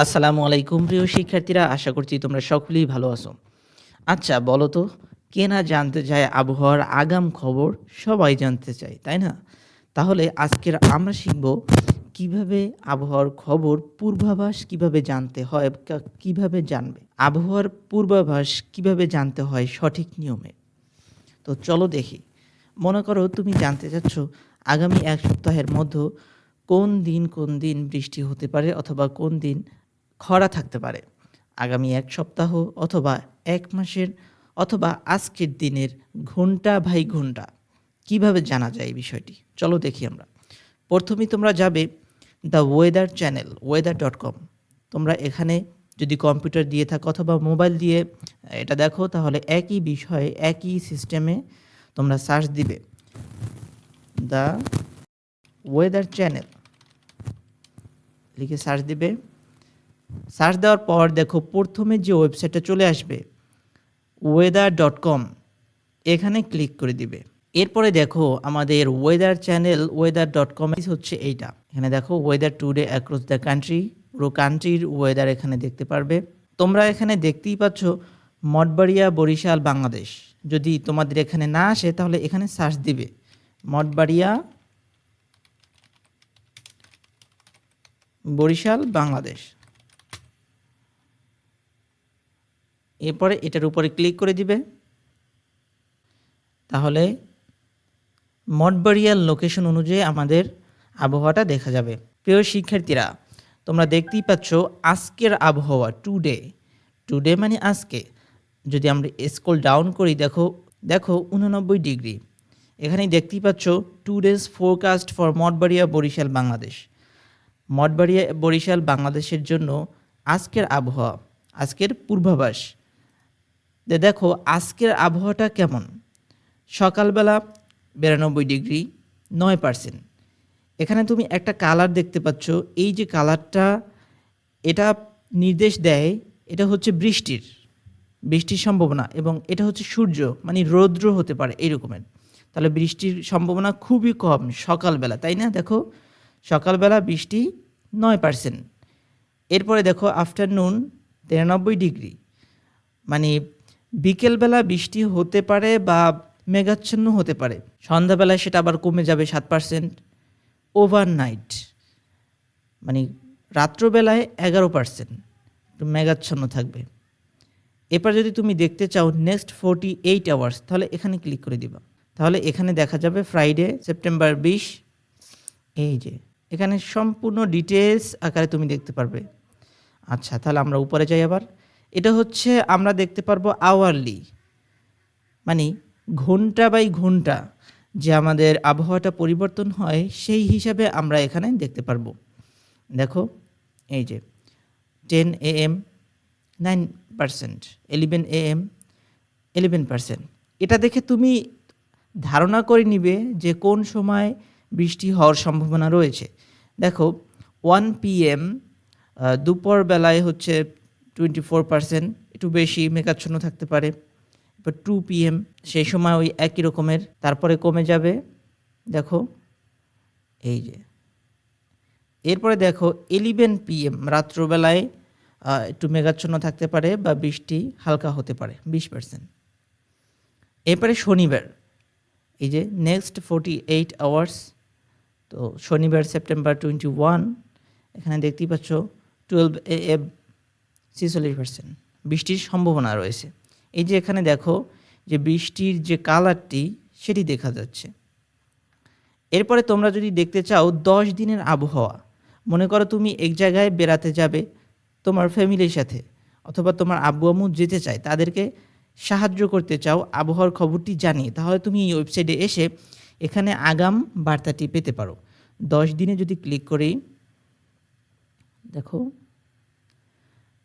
আসসালামু আলাইকুম প্রিয় শিক্ষার্থীরা, আশা করছি তোমরা সকলেই ভালো আছো। আচ্ছা বলো তো, কে না জানতে চায় আবহাওয়ার আগাম খবর? সবাই জানতে চায়, তাই না? তাহলে আজকের আমরা শিখব কিভাবে আবহাওয়ার খবর পূর্বাভাস কিভাবে জানতে হয়, কিভাবে জানবে? আবহাওয়ার পূর্বাভাস কিভাবে জানতে হয় সঠিক নিয়মে? তো চলো দেখি। মনে করো তুমি জানতে চাচ্ছ আগামী ১ সপ্তাহের মধ্যে কোন দিন বৃষ্টি হতে পারে অথবা কোন দিন খরা থাকতে পারে। আগামী ১ সপ্তাহ অথবা ১ মাসের অথবা আজকের দিনের ঘন্টা বাই ঘন্টা কিভাবে জানা যায় এই বিষয়টি? চলো দেখি আমরা। প্রথমেই তোমরা যাবে দ্য ওয়েদার চ্যানেল weather.com। তোমরা এখানে যদি কম্পিউটার দিয়ে থাকো অথবা মোবাইল দিয়ে এটা দেখো, তাহলে একই বিষয়ে একই সিস্টেমে তোমরা সার্চ দিবে দ্য ওয়েদার চ্যানেল লিখে সার্চ দিবে। সার্চ দেওয়ার পর দেখো প্রথমে যে ওয়েবসাইটটা চলে আসবে weather.com, এখানে ক্লিক করে দিবে। এরপরে দেখো আমাদের ওয়েদার চ্যানেল weather.com হচ্ছে এইটা। এখানে দেখো weather today across the country, পুরো কান্ট্রির ওয়েদার এখানে দেখতে পারবে। তোমরা এখানে দেখতেই পাচ্ছ মঠবাড়িয়া, বরিশাল, বাংলাদেশ। যদি তোমাদের এখানে না আসে তাহলে এখানে সার্চ দিবে মঠবাড়িয়া, বরিশাল, বাংলাদেশ। এরপরে এটার উপরে ক্লিক করে দিবে। তাহলে মঠবাড়িয়ার লোকেশন অনুযায়ী আমাদের আবহাওয়াটা দেখা যাবে। প্রিয় শিক্ষার্থীরা, তোমরা দেখতেই পাচ্ছ আজকের আবহাওয়া টুডে মানে আজকে। যদি আমরা স্ক্রল ডাউন করি দেখো 89 ডিগ্রি। এখানেই দেখতেই পাচ্ছ 2 days forecast for Mathbaria, Barisal, Bangladesh. Mathbaria, Barisal, বাংলাদেশের জন্য আজকের আবহাওয়া, আজকের পূর্বাভাস। দেখো আজকের আবহাওয়াটা কেমন। সকালবেলা 92 ডিগ্রি 9%। এখানে তুমি একটা কালার দেখতে পাচ্ছ, এই যে কালারটা এটা নির্দেশ দেয় এটা হচ্ছে বৃষ্টির সম্ভাবনা, এবং এটা হচ্ছে সূর্য মানে রৌদ্র হতে পারে এই রকমের। তাহলে বৃষ্টির সম্ভাবনা খুবই কম সকালবেলা, তাই না? দেখো সকালবেলা বৃষ্টি 9%। এরপরে দেখো আফটারনুন 93 ডিগ্রি, মানে বিকেলবেলা বৃষ্টি হতে পারে বা মেঘাচ্ছন্ন হতে পারে। সন্ধ্যাবেলায় সেটা আবার কমে যাবে 7%। ওভারনাইট মানে রাত্রবেলায় 11%, একটু মেঘাচ্ছন্ন থাকবে। এরপর যদি তুমি দেখতে চাও নেক্সট 48 আওয়ার্স, তাহলে এখানে ক্লিক করে দিবা। তাহলে এখানে দেখা যাবে ফ্রাইডে সেপ্টেম্বর 20। এই যে এখানে সম্পূর্ণ ডিটেলস আকারে তুমি দেখতে পারবে। আচ্ছা তাহলে আমরা উপরে যাই আবার। এটা হচ্ছে আমরা দেখতে পারবো আওয়ারলি, মানে ঘন্টা বাই ঘন্টা যে আমাদের আবহাওয়াটা পরিবর্তন হয় সেই হিসাবে আমরা এখানে দেখতে পারবো। দেখো এই যে 10 AM 9%, 11 AM 11%। এটা দেখে তুমি ধারণা করে নিবে যে কোন সময় বৃষ্টি হওয়ার সম্ভাবনা রয়েছে। দেখো 1 PM দুপুর বেলায় হচ্ছে 24%, একটু বেশি মেঘাচ্ছন্ন থাকতে পারে। এবার 2 PM সেই সময় ওই একই রকমের, তারপরে কমে যাবে। দেখো এই যে এরপরে দেখো 11 PM রাত্রবেলায় একটু মেঘাচ্ছন্ন থাকতে পারে বা বৃষ্টি হালকা হতে পারে 20%। এরপরে শনিবার, এই যে নেক্সট 48 আওয়ার্স। তো শনিবার সেপ্টেম্বর 21, এখানে দেখতেই পাচ্ছ 12 AM 46% বৃষ্টির সম্ভাবনা রয়েছে। এই যে এখানে দেখো যে বৃষ্টির যে কালারটি সেটি দেখা যাচ্ছে। এরপরে তোমরা যদি দেখতে চাও 10 দিনের আবহাওয়া, মনে করো তুমি এক জায়গায় বেড়াতে যাবে তোমার ফ্যামিলির সাথে, অথবা তোমার আব্বু আম্মু যেতে চায়, তাদেরকে সাহায্য করতে চাও আবহাওয়ার খবরটি জানিয়ে, তাহলে তুমি এই ওয়েবসাইটে এসে এখানে আগাম বার্তাটি পেতে পারো। 10 দিনে যদি ক্লিক করি দেখো,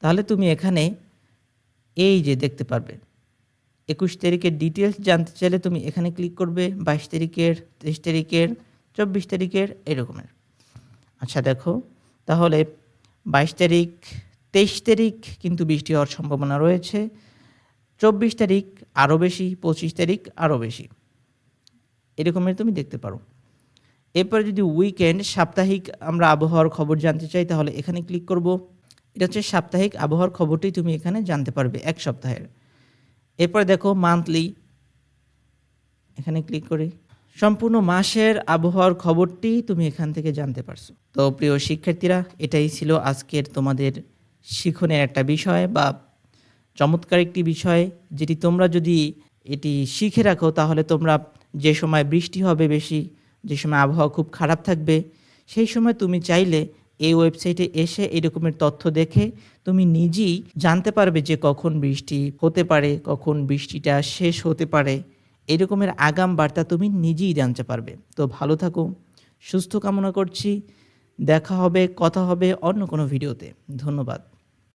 তাহলে তুমি এখানে এই যে দেখতে পারবে 21 তারিখের ডিটেলস জানতে চাইলে তুমি এখানে ক্লিক করবে, 22 তারিখের, 23 তারিখের, 24 তারিখের এরকমের। আচ্ছা দেখো তাহলে 22 তারিখ 23 তারিখ কিন্তু বৃষ্টি হওয়ার সম্ভাবনা রয়েছে, 24 তারিখ আরও বেশি, 25 তারিখ আরও বেশি, এরকমের তুমি দেখতে পারো। এরপরে যদি উইকেন্ড সাপ্তাহিক আমরা আবহাওয়ার খবর জানতে চাই তাহলে এখানে ক্লিক করব। এটা হচ্ছে সাপ্তাহিক আবহাওয়ার খবরটি তুমি এখানে জানতে পারবে 1 সপ্তাহের। এরপরে দেখো মান্থলি, এখানে ক্লিক করি। সম্পূর্ণ মাসের আবহাওয়ার খবরটি তুমি এখান থেকে জানতে পারছো। তো প্রিয় শিক্ষার্থীরা, এটাই ছিল আজকের তোমাদের শিখনের একটা বিষয় বা চমৎকার একটি বিষয়, যেটি তোমরা যদি এটি শিখে রাখো তাহলে তোমরা যে সময় বৃষ্টি হবে বেশি, যে সময় আবহাওয়া খুব খারাপ থাকবে, সেই সময় তুমি চাইলে এই ওয়েবসাইটে এসে এই রকমের তথ্য দেখে তুমি নিজেই জানতে পারবে যে কখন বৃষ্টি হতে পারে, কখন বৃষ্টিটা শেষ হতে পারে। এই রকমের আগাম বার্তা তুমি নিজেই জানতে পারবে। তো ভালো থাকো, সুস্থ কামনা করছি। দেখা হবে, কথা হবে অন্য কোনো ভিডিওতে। ধন্যবাদ।